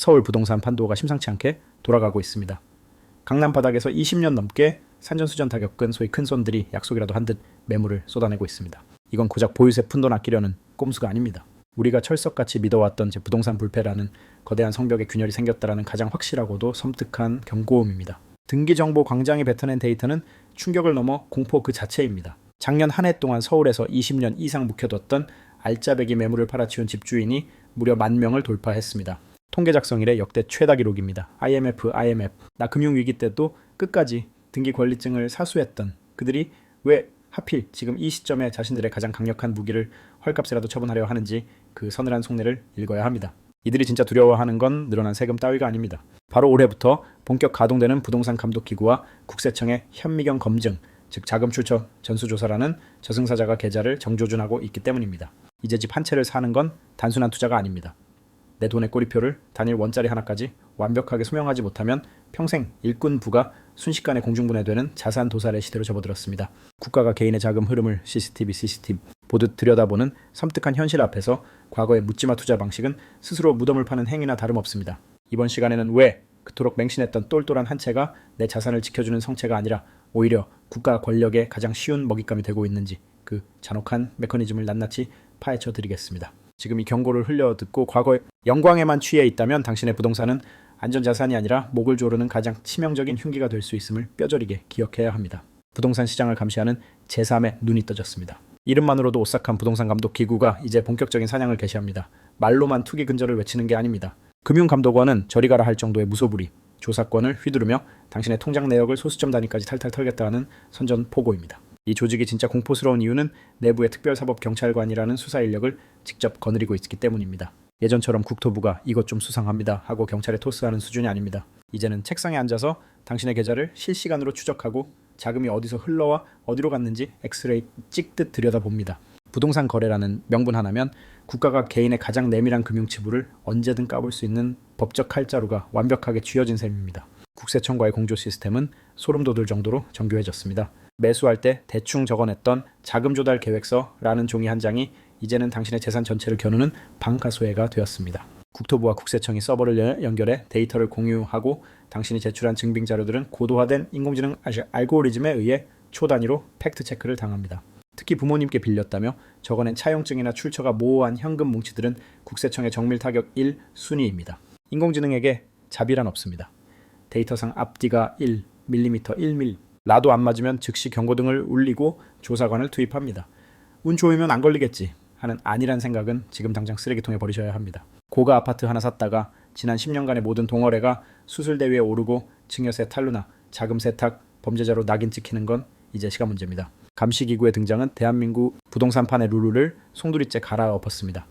서울 부동산 판도가 심상치 않게 돌아가고 있습니다. 강남 바닥에서 20년 넘게 산전수전 다 겪은 소위 큰손들이 약속이라도 한 듯 매물을 쏟아내고 있습니다. 이건 고작 보유세 푼돈 아끼려는 꼼수가 아닙니다. 우리가 철석같이 믿어왔던 부동산 불패라는 거대한 성벽의 균열이 생겼다라는 가장 확실하고도 섬뜩한 경고음입니다. 등기정보 광장이 뱉어낸 데이터는 충격을 넘어 공포 그 자체입니다. 작년 한 해 동안 서울에서 20년 이상 묵혀뒀던 알짜배기 매물을 팔아치운 집주인이 무려 10,000명을 돌파했습니다. 통계 작성 이래 역대 최다 기록입니다. IMF. 나 금융위기 때도 끝까지 등기 권리증을 사수했던 그들이 왜 하필 지금 이 시점에 자신들의 가장 강력한 무기를 헐값이라도 처분하려 하는지 그 서늘한 속내를 읽어야 합니다. 이들이 진짜 두려워하는 건 늘어난 세금 따위가 아닙니다. 바로 올해부터 본격 가동되는 부동산 감독기구와 국세청의 현미경 검증, 즉 자금 출처 전수조사라는 저승사자가 계좌를 정조준하고 있기 때문입니다. 이제 집 한 채를 사는 건 단순한 투자가 아닙니다. 내 돈의 꼬리표를 단일 원짜리 하나까지 완벽하게 소명하지 못하면 평생 일꾼부가 순식간에 공중분해되는 자산 도살의 시대로 접어들었습니다. 국가가 개인의 자금 흐름을 CCTV 보듯 들여다보는 섬뜩한 현실 앞에서 과거의 묻지마 투자 방식은 스스로 무덤을 파는 행위나 다름없습니다. 이번 시간에는 왜 그토록 맹신했던 똘똘한 한 채가 내 자산을 지켜주는 성체가 아니라 오히려 국가 권력의 가장 쉬운 먹잇감이 되고 있는지 그 잔혹한 메커니즘을 낱낱이 파헤쳐 드리겠습니다. 지금 이 경고를 흘려듣고 과거의 영광에만 취해 있다면 당신의 부동산은 안전자산이 아니라 목을 조르는 가장 치명적인 흉기가 될 수 있음을 뼈저리게 기억해야 합니다. 부동산 시장을 감시하는 제3의 눈이 떠졌습니다. 이름만으로도 오싹한 부동산 감독 기구가 이제 본격적인 사냥을 개시합니다. 말로만 투기 근절을 외치는 게 아닙니다. 금융감독원은 저리 가라 할 정도의 무소불위, 조사권을 휘두르며 당신의 통장 내역을 소수점 단위까지 탈탈 털겠다는 선전포고입니다. 이 조직이 진짜 공포스러운 이유는 내부의 특별사법경찰관이라는 수사 인력을 직접 거느리고 있기 때문입니다. 예전처럼 국토부가 이것 좀 수상합니다 하고 경찰에 토스하는 수준이 아닙니다. 이제는 책상에 앉아서 당신의 계좌를 실시간으로 추적하고 자금이 어디서 흘러와 어디로 갔는지 엑스레이 찍듯 들여다봅니다. 부동산 거래라는 명분 하나면 국가가 개인의 가장 내밀한 금융치부를 언제든 까볼 수 있는 법적 칼자루가 완벽하게 쥐어진 셈입니다. 국세청과의 공조 시스템은 소름 돋을 정도로 정교해졌습니다. 매수할 때 대충 적어냈던 자금 조달 계획서라는 종이 한 장이 이제는 당신의 재산 전체를 겨누는 방가소해가 되었습니다. 국토부와 국세청이 서버를 연결해 데이터를 공유하고 당신이 제출한 증빙 자료들은 고도화된 인공지능 알고리즘에 의해 초단위로 팩트체크를 당합니다. 특히 부모님께 빌렸다며 적어낸 차용증이나 출처가 모호한 현금 뭉치들은 국세청의 정밀 타격 1순위입니다. 인공지능에게 자비란 없습니다. 데이터상 앞뒤가 1mm 1mm 라도 안 맞으면 즉시 경고등을 울리고 조사관을 투입합니다. 운 좋으면 안 걸리겠지 하는 안일한 생각은 지금 당장 쓰레기통에 버리셔야 합니다. 고가 아파트 하나 샀다가 지난 10년간의 모든 동어래가 수술대 위에 오르고 증여세 탈루나 자금 세탁, 범죄자로 낙인 찍히는 건 이제 시간 문제입니다. 감시기구의 등장은 대한민국 부동산판의 룰을 송두리째 갈아엎었습니다.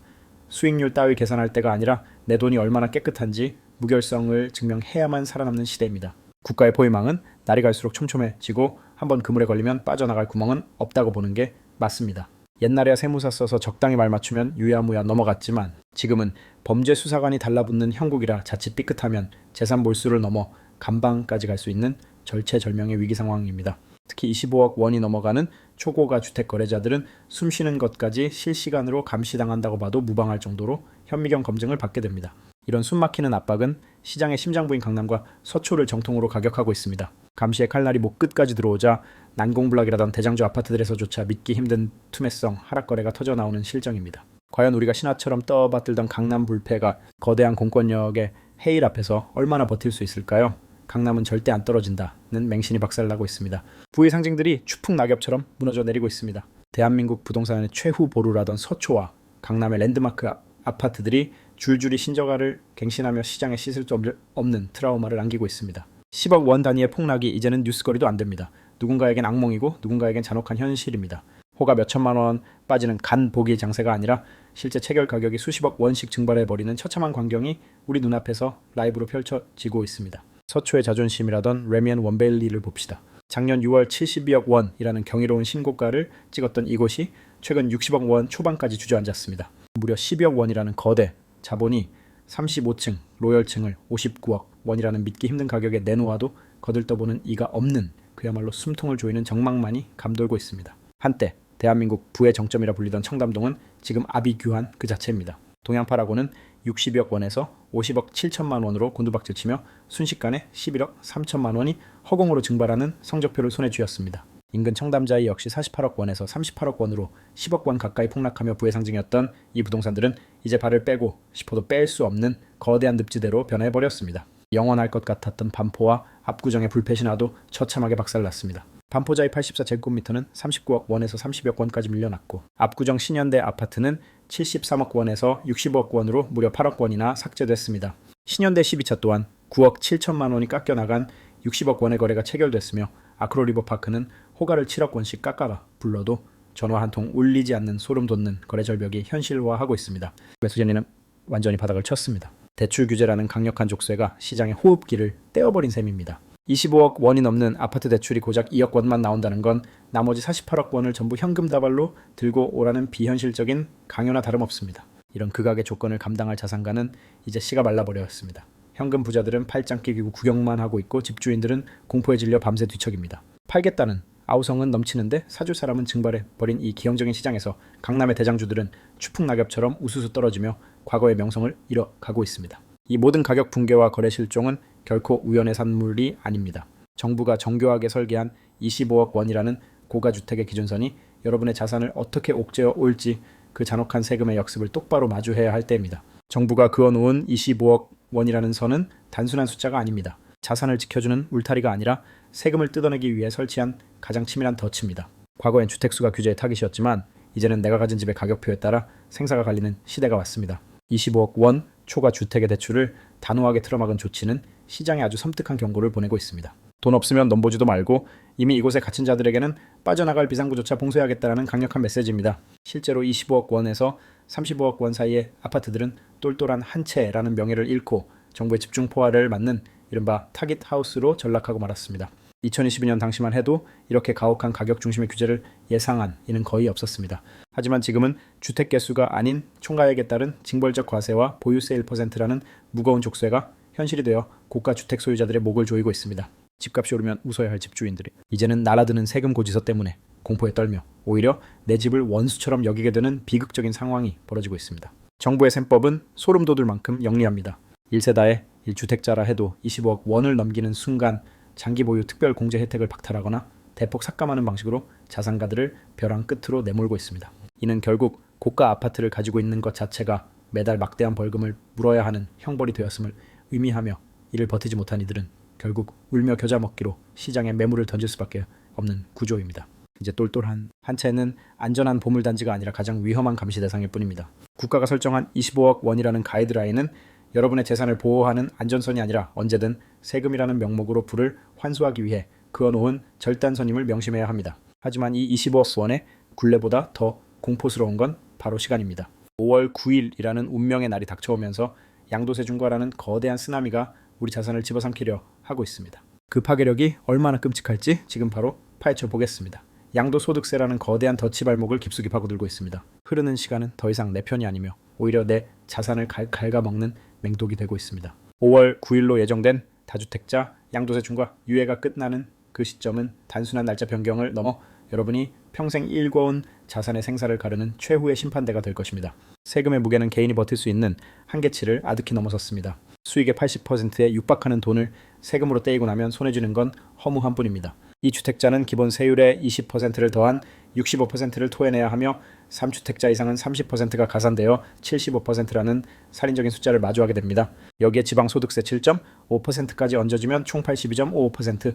수익률 따위 계산할 때가 아니라 내 돈이 얼마나 깨끗한지 무결성을 증명해야만 살아남는 시대입니다. 국가의 포위망은 날이 갈수록 촘촘해지고 한번 그물에 걸리면 빠져나갈 구멍은 없다고 보는 게 맞습니다. 옛날에야 세무사 써서 적당히 말 맞추면 유야무야 넘어갔지만 지금은 범죄 수사관이 달라붙는 형국이라 자칫 삐끗하면 재산 몰수를 넘어 감방까지 갈 수 있는 절체절명의 위기 상황입니다. 특히 25억 원이 넘어가는 초고가 주택 거래자들은 숨쉬는 것까지 실시간으로 감시당한다고 봐도 무방할 정도로 현미경 검증을 받게 됩니다. 이런 숨막히는 압박은 시장의 심장부인 강남과 서초를 정통으로 가격하고 있습니다. 감시의 칼날이 목 끝까지 들어오자 난공불락이라던 대장주 아파트들에서조차 믿기 힘든 투매성 하락거래가 터져나오는 실정입니다. 과연 우리가 신화처럼 떠받들던 강남 불패가 거대한 공권력의 해일 앞에서 얼마나 버틸 수 있을까요? 강남은 절대 안 떨어진다는 맹신이 박살나고 있습니다. 부의 상징들이 추풍 낙엽처럼 무너져 내리고 있습니다. 대한민국 부동산의 최후 보루라던 서초와 강남의 랜드마크 아파트들이 줄줄이 신저가를 갱신하며 시장에 씻을 수 없는 트라우마를 안기고 있습니다. 10억 원 단위의 폭락이 이제는 뉴스거리도 안 됩니다. 누군가에겐 악몽이고 누군가에겐 잔혹한 현실입니다. 호가 몇천만 원 빠지는 간 보기 장세가 아니라 실제 체결 가격이 수십억 원씩 증발해버리는 처참한 광경이 우리 눈앞에서 라이브로 펼쳐지고 있습니다. 서초의 자존심이라던 레미안 원베일리를 봅시다. 작년 6월 72억 원이라는 경이로운 신고가를 찍었던 이곳이 최근 60억 원 초반까지 주저앉았습니다. 무려 12억 원이라는 거대 자본이 35층 로열층을 59억 원이라는 믿기 힘든 가격에 내놓아도 거들떠보는 이가 없는 그야말로 숨통을 조이는 정막만이 감돌고 있습니다. 한때 대한민국 부의 정점이라 불리던 청담동은 지금 아비규환 그 자체입니다. 동양파라고는 60억 원에서 50억 7천만 원으로 곤두박질치며 순식간에 11억 3천만 원이 허공으로 증발하는 성적표를 손에 쥐었습니다. 인근 청담자이 역시 48억 원에서 38억 원으로 10억 원 가까이 폭락하며 부의 상징이었던 이 부동산들은 이제 발을 빼고 싶어도 뺄 수 없는 거대한 늪지대로 변해버렸습니다. 영원할 것 같았던 반포와 압구정의 불패신화도 처참하게 박살났습니다. 반포자이 84제곱미터는 39억 원에서 30억 원까지 밀려났고 압구정 신현대 아파트는 73억 원에서 60억 원으로 무려 8억 원이나 삭제됐습니다. 신현대 12차 또한 9억 7천만 원이 깎여나간 60억 원의 거래가 체결됐으며 아크로리버파크는 호가를 7억 원씩 깎아가 불러도 전화 한 통 울리지 않는 소름 돋는 거래 절벽이 현실화하고 있습니다. 매수자리는 완전히 바닥을 쳤습니다. 대출 규제라는 강력한 족쇄가 시장의 호흡기를 떼어버린 셈입니다. 25억 원이 넘는 아파트 대출이 고작 2억 원만 나온다는 건 나머지 48억 원을 전부 현금 다발로 들고 오라는 비현실적인 강요나 다름없습니다. 이런 극악의 조건을 감당할 자산가는 이제 씨가 말라버렸습니다. 현금 부자들은 팔짱 끼고 구경만 하고 있고 집주인들은 공포에 질려 밤새 뒤척입니다. 팔겠다는 아우성은 넘치는데 사줄 사람은 증발해버린 이 기형적인 시장에서 강남의 대장주들은 추풍낙엽처럼 우수수 떨어지며 과거의 명성을 잃어가고 있습니다. 이 모든 가격 붕괴와 거래 실종은 결코 우연의 산물이 아닙니다. 정부가 정교하게 설계한 25억 원이라는 고가주택의 기준선이 여러분의 자산을 어떻게 옥죄어 올지 그 잔혹한 세금의 역습을 똑바로 마주해야 할 때입니다. 정부가 그어놓은 25억 원이라는 선은 단순한 숫자가 아닙니다. 자산을 지켜주는 울타리가 아니라 세금을 뜯어내기 위해 설치한 가장 치밀한 덫입니다. 과거엔 주택수가 규제의 타깃이었지만 이제는 내가 가진 집의 가격표에 따라 생사가 갈리는 시대가 왔습니다. 25억 원 초과 주택의 대출을 단호하게 틀어막은 조치는 시장에 아주 섬뜩한 경고를 보내고 있습니다. 돈 없으면 넘보지도 말고 이미 이곳에 갇힌 자들에게는 빠져나갈 비상구조차 봉쇄하겠다는 강력한 메시지입니다. 실제로 25억 원에서 35억 원 사이의 아파트들은 똘똘한 한 채라는 명예를 잃고 정부의 집중 포화를 맞는 이른바 타깃 하우스로 전락하고 말았습니다. 2022년 당시만 해도 이렇게 가혹한 가격 중심의 규제를 예상한 이는 거의 없었습니다. 하지만 지금은 주택 개수가 아닌 총가액에 따른 징벌적 과세와 보유세 1%라는 무거운 족쇄가 현실이 되어 고가 주택 소유자들의 목을 조이고 있습니다. 집값이 오르면 웃어야 할 집주인들이 이제는 날아드는 세금 고지서 때문에 공포에 떨며 오히려 내 집을 원수처럼 여기게 되는 비극적인 상황이 벌어지고 있습니다. 정부의 셈법은 소름 돋을 만큼 영리합니다. 1세다의 1주택자라 해도 25억 원을 넘기는 순간 장기 보유 특별 공제 혜택을 박탈하거나 대폭 삭감하는 방식으로 자산가들을 벼랑 끝으로 내몰고 있습니다. 이는 결국 고가 아파트를 가지고 있는 것 자체가 매달 막대한 벌금을 물어야 하는 형벌이 되었음을 의미하며 이를 버티지 못한 이들은 결국 울며 겨자 먹기로 시장에 매물을 던질 수밖에 없는 구조입니다. 이제 똘똘한 한 채는 안전한 보물단지가 아니라 가장 위험한 감시 대상일 뿐입니다. 국가가 설정한 25억 원이라는 가이드라인은 여러분의 재산을 보호하는 안전선이 아니라 언제든 세금이라는 명목으로 부를 환수하기 위해 그어놓은 절단선임을 명심해야 합니다. 하지만 이 25억 원의 굴레보다 더 공포스러운 건 바로 시간입니다. 5월 9일이라는 운명의 날이 닥쳐오면서 양도세 중과라는 거대한 쓰나미가 우리 자산을 집어삼키려 하고 있습니다. 그 파괴력이 얼마나 끔찍할지 지금 바로 파헤쳐 보겠습니다. 양도소득세라는 거대한 덫이 발목을 깊숙이 파고들고 있습니다. 흐르는 시간은 더 이상 내 편이 아니며 오히려 내 자산을 갉아먹는 맹독이 되고 있습니다. 5월 9일로 예정된 다주택자 양도세 중과 유예가 끝나는 그 시점은 단순한 날짜 변경을 넘어 여러분이 평생 일궈온 자산의 생사를 가르는 최후의 심판대가 될 것입니다. 세금의 무게는 개인이 버틸 수 있는 한계치를 아득히 넘어섰습니다. 수익의 80%에 육박하는 돈을 세금으로 떼이고 나면 손에 쥐는 건 허무한 뿐입니다. 이 주택자는 기본 세율의 20%를 더한 65%를 토해내야 하며 3주택자 이상은 30%가 가산되어 75%라는 살인적인 숫자를 마주하게 됩니다. 여기에 지방소득세 7.5%까지 얹어지면 총 82.55%,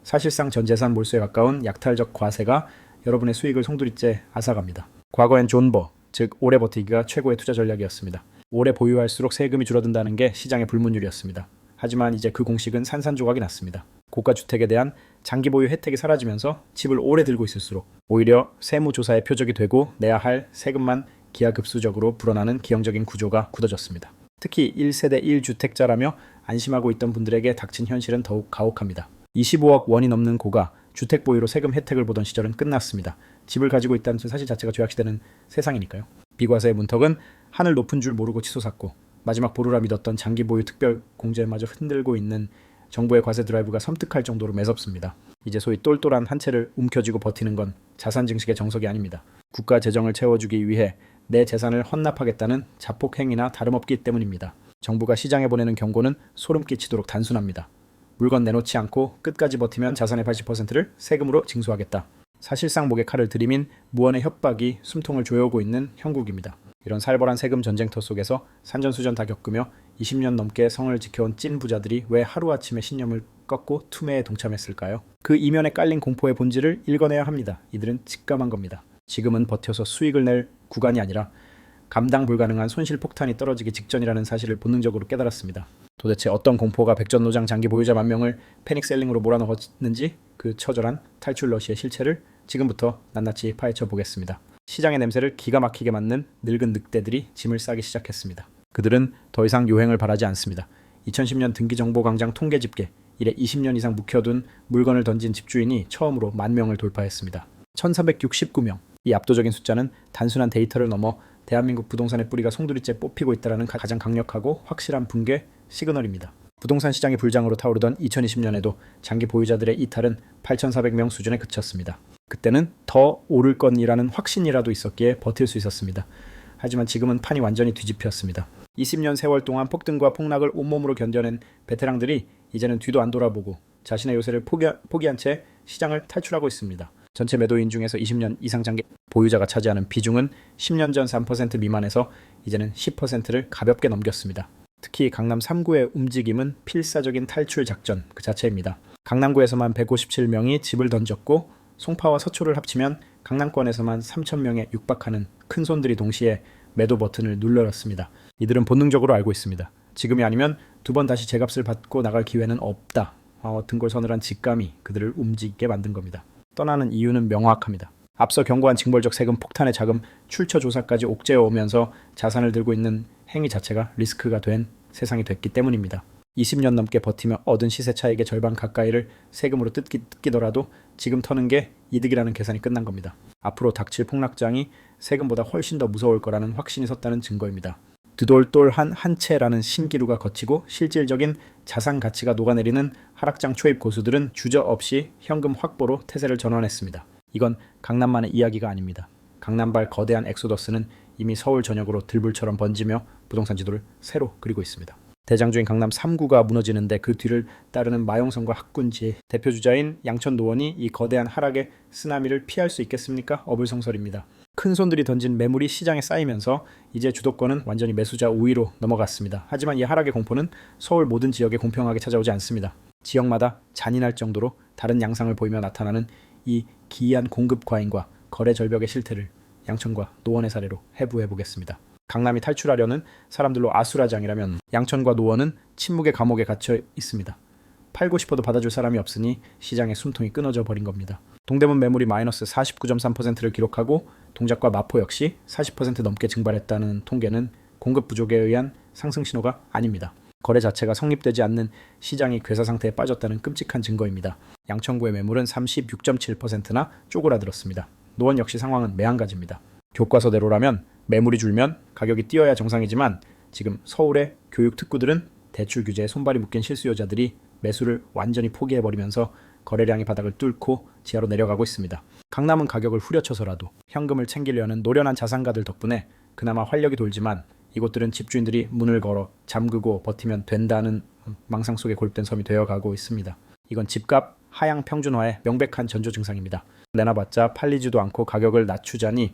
사실상 전 재산 몰수에 가까운 약탈적 과세가 여러분의 수익을 송두리째 앗아갑니다. 과거엔 존버, 즉 오래 버티기가 최고의 투자 전략이었습니다. 오래 보유할수록 세금이 줄어든다는 게 시장의 불문율이었습니다. 하지만 이제 그 공식은 산산조각이 났습니다. 고가 주택에 대한 장기 보유 혜택이 사라지면서 집을 오래 들고 있을수록 오히려 세무조사의 표적이 되고 내야 할 세금만 기하급수적으로 불어나는 기형적인 구조가 굳어졌습니다. 특히 1세대 1주택자라며 안심하고 있던 분들에게 닥친 현실은 더욱 가혹합니다. 25억 원이 넘는 고가 주택 보유로 세금 혜택을 보던 시절은 끝났습니다. 집을 가지고 있다는 사실 자체가 죄악시되는 세상이니까요. 비과세의 문턱은 하늘 높은 줄 모르고 치솟았고 마지막 보루라 믿었던 장기 보유 특별 공제마저 흔들고 있는 정부의 과세 드라이브가 섬뜩할 정도로 매섭습니다. 이제 소위 똘똘한 한 채를 움켜쥐고 버티는 건 자산 증식의 정석이 아닙니다. 국가 재정을 채워주기 위해 내 재산을 헌납하겠다는 자폭행위나 다름없기 때문입니다. 정부가 시장에 보내는 경고는 소름 끼치도록 단순합니다. 물건 내놓지 않고 끝까지 버티면 자산의 80%를 세금으로 징수하겠다. 사실상 목에 칼을 들이민 무언의 협박이 숨통을 조여오고 있는 형국입니다. 이런 살벌한 세금 전쟁터 속에서 산전수전 다 겪으며 20년 넘게 성을 지켜온 찐 부자들이 왜 하루아침에 신념을 꺾고 투매에 동참했을까요? 그 이면에 깔린 공포의 본질을 읽어내야 합니다. 이들은 직감한 겁니다. 지금은 버텨서 수익을 낼 구간이 아니라 감당 불가능한 손실 폭탄이 떨어지기 직전이라는 사실을 본능적으로 깨달았습니다. 도대체 어떤 공포가 백전노장 장기 보유자 만 명을 패닉셀링으로 몰아넣었는지 그 처절한 탈출 러시의 실체를 지금부터 낱낱이 파헤쳐 보겠습니다. 시장의 냄새를 기가 막히게 맡는 늙은 늑대들이 짐을 싸기 시작했습니다. 그들은 더 이상 요행을 바라지 않습니다. 2010년 등기정보광장 통계 집계, 이래 20년 이상 묵혀둔 물건을 던진 집주인이 처음으로 10,000명을 돌파했습니다. 1,469명. 이 압도적인 숫자는 단순한 데이터를 넘어 대한민국 부동산의 뿌리가 송두리째 뽑히고 있다는 가장 강력하고 확실한 붕괴 시그널입니다. 부동산 시장이 불장으로 타오르던 2020년에도 장기 보유자들의 이탈은 8,400명 수준에 그쳤습니다. 그때는 더 오를 건이라는 확신이라도 있었기에 버틸 수 있었습니다. 하지만 지금은 판이 완전히 뒤집혔습니다. 20년 세월 동안 폭등과 폭락을 온몸으로 견뎌낸 베테랑들이 이제는 뒤도 안 돌아보고 자신의 요새를 포기한 채 시장을 탈출하고 있습니다. 전체 매도인 중에서 20년 이상 장기 보유자가 차지하는 비중은 10년 전 3% 미만에서 이제는 10%를 가볍게 넘겼습니다. 특히 강남 3구의 움직임은 필사적인 탈출 작전 그 자체입니다. 강남구에서만 157명이 집을 던졌고 송파와 서초를 합치면 강남권에서만 3,000명에 육박하는 큰손들이 동시에 매도 버튼을 눌러놨습니다. 이들은 본능적으로 알고 있습니다. 지금이 아니면 두 번 다시 제값을 받고 나갈 기회는 없다. 등골 서늘한 직감이 그들을 움직이게 만든 겁니다. 떠나는 이유는 명확합니다. 앞서 경고한 징벌적 세금 폭탄의 자금 출처 조사까지 옥죄어 오면서 자산을 들고 있는 행위 자체가 리스크가 된 세상이 됐기 때문입니다. 20년 넘게 버티며 얻은 시세 차익의 절반 가까이를 세금으로 뜯기더라도 지금 터는 게 이득이라는 계산이 끝난 겁니다. 앞으로 닥칠 폭락장이 세금보다 훨씬 더 무서울 거라는 확신이 섰다는 증거입니다. 드돌돌한 한 채라는 신기루가 거치고 실질적인 자산 가치가 녹아내리는 하락장 초입 고수들은 주저없이 현금 확보로 태세를 전환했습니다. 이건 강남만의 이야기가 아닙니다. 강남발 거대한 엑소더스는 이미 서울 전역으로 들불처럼 번지며 부동산 지도를 새로 그리고 있습니다. 대장주인 강남 3구가 무너지는데 그 뒤를 따르는 마용성과 학군지의 대표주자인 양천 노원이 이 거대한 하락의 쓰나미를 피할 수 있겠습니까? 어불성설입니다. 큰손들이 던진 매물이 시장에 쌓이면서 이제 주도권은 완전히 매수자 우위로 넘어갔습니다. 하지만 이 하락의 공포는 서울 모든 지역에 공평하게 찾아오지 않습니다. 지역마다 잔인할 정도로 다른 양상을 보이며 나타나는 이 기이한 공급 과잉과 거래 절벽의 실태를 양천과 노원의 사례로 해부해 보겠습니다. 강남이 탈출하려는 사람들로 아수라장이라면 양천과 노원은 침묵의 감옥에 갇혀 있습니다. 팔고 싶어도 받아줄 사람이 없으니 시장의 숨통이 끊어져 버린 겁니다. 동대문 매물이 마이너스 49.3%를 기록하고 동작과 마포 역시 40% 넘게 증발했다는 통계는 공급 부족에 의한 상승 신호가 아닙니다. 거래 자체가 성립되지 않는 시장이 괴사 상태에 빠졌다는 끔찍한 증거입니다. 양천구의 매물은 36.7%나 쪼그라들었습니다. 노원 역시 상황은 매한가지입니다. 교과서대로라면 매물이 줄면 가격이 뛰어야 정상이지만 지금 서울의 교육 특구들은 대출 규제에 손발이 묶인 실수요자들이 매수를 완전히 포기해버리면서 거래량이 바닥을 뚫고 지하로 내려가고 있습니다. 강남은 가격을 후려쳐서라도 현금을 챙기려는 노련한 자산가들 덕분에 그나마 활력이 돌지만 이곳들은 집주인들이 문을 걸어 잠그고 버티면 된다는 망상 속에 고립된 섬이 되어가고 있습니다. 이건 집값 하향 평준화의 명백한 전조 증상입니다. 내놔봤자 팔리지도 않고 가격을 낮추자니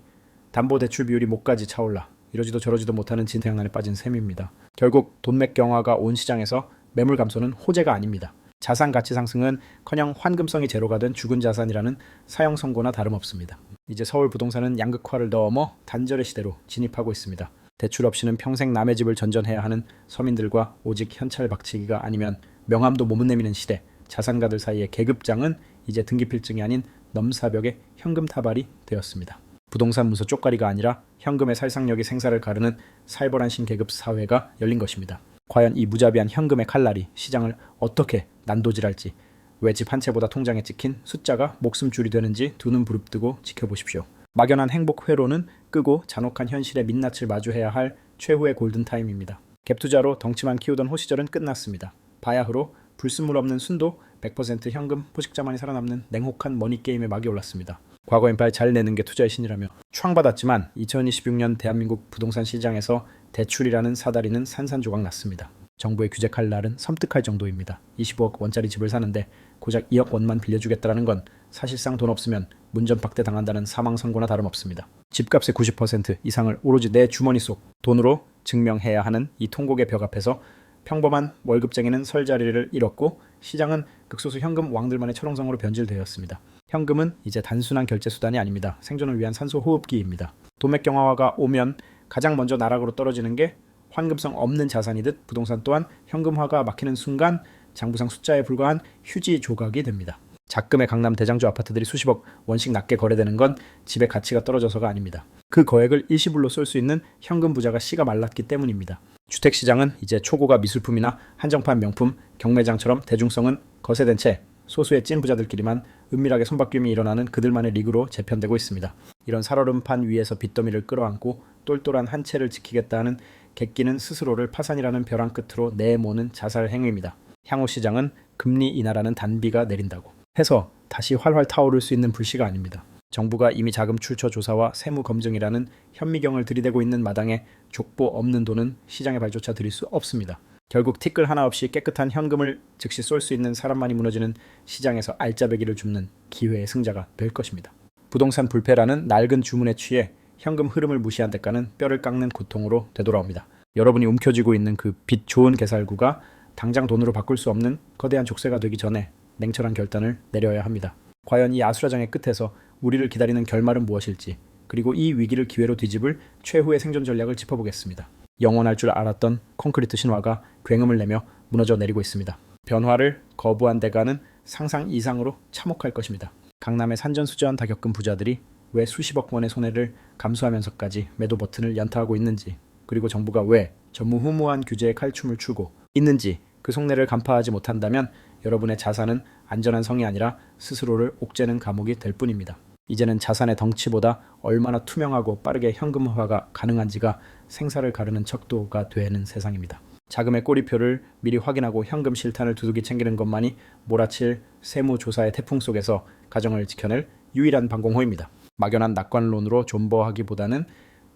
담보대출 비율이 목까지 차올라 이러지도 저러지도 못하는 진퇴양난에 빠진 셈입니다. 결국 돈맥 경화가 온 시장에서 매물 감소는 호재가 아닙니다. 자산 가치 상승은커녕 환금성이 제로가 된 죽은 자산이라는 사형 선고나 다름없습니다. 이제 서울 부동산은 양극화를 넘어 단절의 시대로 진입하고 있습니다. 대출 없이는 평생 남의 집을 전전해야 하는 서민들과 오직 현찰 박치기가 아니면 명함도 못 내미는 시대, 자산가들 사이의 계급장은 이제 등기필증이 아닌 넘사벽의 현금 타발이 되었습니다. 부동산 문서 쪽가리가 아니라 현금의 살상력이 생사를 가르는 살벌한 신계급 사회가 열린 것입니다. 과연 이 무자비한 현금의 칼날이 시장을 어떻게 난도질할지, 왜 집 한 채보다 통장에 찍힌 숫자가 목숨줄이 되는지 두 눈 부릅뜨고 지켜보십시오. 막연한 행복 회로는 끄고 잔혹한 현실의 민낯을 마주해야 할 최후의 골든타임입니다. 갭투자로 덩치만 키우던 호시절은 끝났습니다. 바야흐로 불순물 없는 순도 100% 현금 포식자만이 살아남는 냉혹한 머니게임의 막이 올랐습니다. 과거엔 발 잘 내는 게 투자의 신이라며 추앙받았지만 2026년 대한민국 부동산 시장에서 대출이라는 사다리는 산산조각 났습니다. 정부의 규제 칼날은 섬뜩할 정도입니다. 25억 원짜리 집을 사는데 고작 2억 원만 빌려주겠다라는 건 사실상 돈 없으면 문전박대 당한다는 사망 선고나 다름없습니다. 집값의 90% 이상을 오로지 내 주머니 속 돈으로 증명해야 하는 이 통곡의 벽 앞에서 평범한 월급쟁이는 설 자리를 잃었고 시장은 극소수 현금 왕들만의 철옹성으로 변질되었습니다. 현금은 이제 단순한 결제 수단이 아닙니다. 생존을 위한 산소 호흡기입니다. 도매 경화가 오면 가장 먼저 나락으로 떨어지는 게 환급성 없는 자산이듯 부동산 또한 현금화가 막히는 순간 장부상 숫자에 불과한 휴지 조각이 됩니다. 작금의 강남 대장주 아파트들이 수십억 원씩 낮게 거래되는 건 집의 가치가 떨어져서가 아닙니다. 그 거액을 일시불로 쏠 수 있는 현금 부자가 씨가 말랐기 때문입니다. 주택시장은 이제 초고가 미술품이나 한정판 명품, 경매장처럼 대중성은 거세된 채 소수의 찐 부자들끼리만 은밀하게 손바뀜이 일어나는 그들만의 리그로 재편되고 있습니다. 이런 살얼음판 위에서 빚더미를 끌어안고 똘똘한 한 채를 지키겠다는 객기는 스스로를 파산이라는 벼랑 끝으로 내모는 자살 행위입니다. 향후 시장은 금리 인하라는 단비가 내린다고 해서 다시 활활 타오를 수 있는 불씨가 아닙니다. 정부가 이미 자금 출처 조사와 세무 검증이라는 현미경을 들이대고 있는 마당에 족보 없는 돈은 시장에 발조차 들일 수 없습니다. 결국 티끌 하나 없이 깨끗한 현금을 즉시 쏠 수 있는 사람만이 무너지는 시장에서 알짜배기를 줍는 기회의 승자가 될 것입니다. 부동산 불패라는 낡은 주문에 취해 현금 흐름을 무시한 대가는 뼈를 깎는 고통으로 되돌아옵니다. 여러분이 움켜쥐고 있는 그 빚 좋은 개살구가 당장 돈으로 바꿀 수 없는 거대한 족쇄가 되기 전에 냉철한 결단을 내려야 합니다. 과연 이 아수라장의 끝에서 우리를 기다리는 결말은 무엇일지, 그리고 이 위기를 기회로 뒤집을 최후의 생존 전략을 짚어보겠습니다. 영원할 줄 알았던 콘크리트 신화가 굉음을 내며 무너져 내리고 있습니다. 변화를 거부한 대가는 상상 이상으로 참혹할 것입니다. 강남의 산전수전 다 겪은 부자들이 왜 수십억 원의 손해를 감수하면서까지 매도 버튼을 연타하고 있는지, 그리고 정부가 왜 전무후무한 규제에 칼춤을 추고 있는지 그 속내를 간파하지 못한다면 여러분의 자산은 안전한 성이 아니라 스스로를 옥죄는 감옥이 될 뿐입니다. 이제는 자산의 덩치보다 얼마나 투명하고 빠르게 현금화가 가능한지가 생사를 가르는 척도가 되는 세상입니다. 자금의 꼬리표를 미리 확인하고 현금 실탄을 두둑이 챙기는 것만이 몰아칠 세무조사의 태풍 속에서 가정을 지켜낼 유일한 방공호입니다. 막연한 낙관론으로 존버하기보다는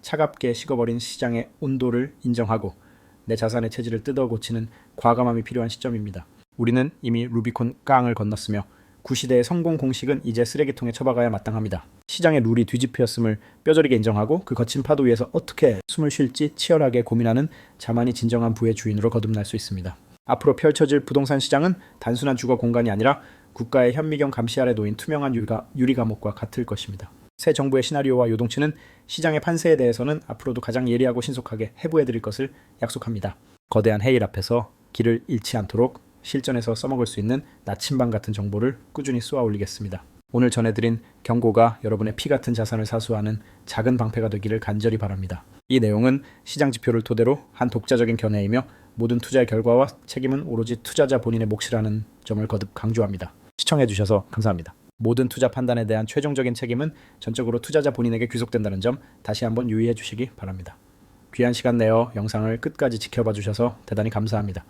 차갑게 식어버린 시장의 온도를 인정하고 내 자산의 체질을 뜯어 고치는 과감함이 필요한 시점입니다. 우리는 이미 루비콘 강을 건넜으며 구시대의 성공 공식은 이제 쓰레기통에 처박아야 마땅합니다. 시장의 룰이 뒤집혔음을 뼈저리게 인정하고 그 거친 파도 위에서 어떻게 숨을 쉴지 치열하게 고민하는 자만이 진정한 부의 주인으로 거듭날 수 있습니다. 앞으로 펼쳐질 부동산 시장은 단순한 주거 공간이 아니라 국가의 현미경 감시 아래 놓인 투명한 유리 감옥과 같을 것입니다. 새 정부의 시나리오와 요동치는 시장의 판세에 대해서는 앞으로도 가장 예리하고 신속하게 해부해드릴 것을 약속합니다. 거대한 해일 앞에서 길을 잃지 않도록 실전에서 써먹을 수 있는 나침반 같은 정보를 꾸준히 쏘아 올리겠습니다. 오늘 전해드린 경고가 여러분의 피 같은 자산을 사수하는 작은 방패가 되기를 간절히 바랍니다. 이 내용은 시장 지표를 토대로 한 독자적인 견해이며 모든 투자의 결과와 책임은 오로지 투자자 본인의 몫이라는 점을 거듭 강조합니다. 시청해주셔서 감사합니다. 모든 투자 판단에 대한 최종적인 책임은 전적으로 투자자 본인에게 귀속된다는 점 다시 한번 유의해 주시기 바랍니다. 귀한 시간 내어 영상을 끝까지 지켜봐 주셔서 대단히 감사합니다.